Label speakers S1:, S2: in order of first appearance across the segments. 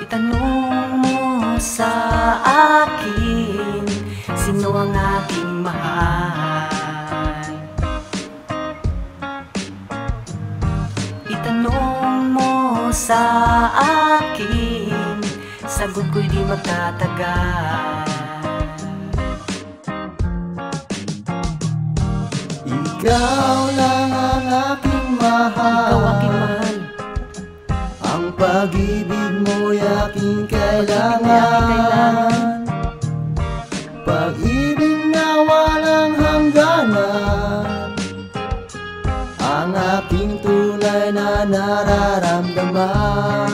S1: Itanong mo sa akin, sino ang aking mahal? Itanong mo sa akin, sagot ko'y di magtatagal.
S2: Ikaw lang ang aking mahal,
S1: Ikaw aking mahal,
S2: ang pag-ibig mo'y aking
S1: kailangan.
S2: kailangan. Pag-ibig na walang hangganan, ang aking tunay na nararamdaman.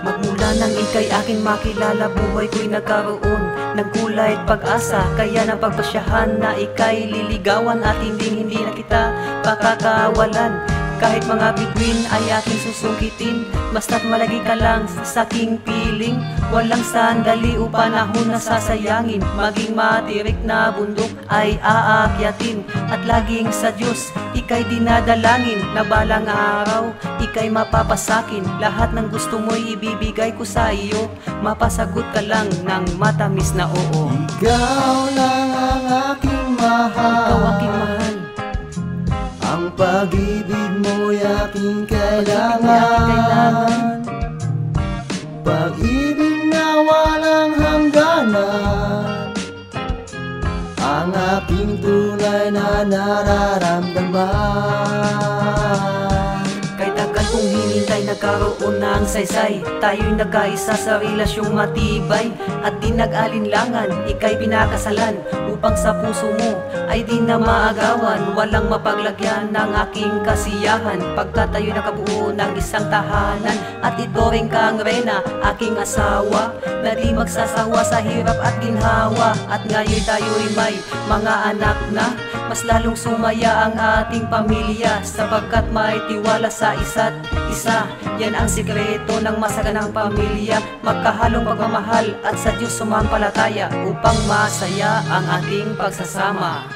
S1: magmula nang ika'y aking makilala, buhay ko'y nagkaroon ng kulay at pag-asa. Kaya napagpasyahan na ika'y liligawan at hindi na kita pakakawalan. Kahit mga bituin ay aking susungkitin, basta't malagi ka lang sa aking piling. Walang sandali o panahon na sasayangin, maging matirik na bundok ay aakyatin. At laging sa Diyos ika'y dinadalangin, na balang araw ika'y mapapasakin. Lahat ng gusto mo'y ibibigay ko sa iyo, mapasagot ka lang ng matamis na oo.
S2: Ikaw lang ang aking mahal,
S1: Ikaw aking mahal,
S2: ang pag-ibig mo'y aking
S1: kailangan.
S2: kailangan. Pag-ibig na walang hangganan, ang aking tunay na nararamdaman.
S1: Kay tagal kong hinintay, nagkaroon na ang saysay. Tayo'y nagkaisa sa relasyong matibay, at di nag-alinlangan, ika'y pinakasalan, upang sa puso mo ay di na maagawan. Walang mapaglagyan ng aking kasiyahan, pagkat tayo'y nakabuo ng isang tahanan. At ito rin kang reyna, aking asawa, na di magsasawa sa hirap at ginhawa. At ngayon tayo'y may mga anak na, mas lalong sumaya ang ating pamilya, sapagkat may tiwala sa isa't isa. Yan ang sikreto ng masaganang pamilya, magkahalong pagmamahal at sa Diyos sumampalataya, upang masaya ang ating pagsasama.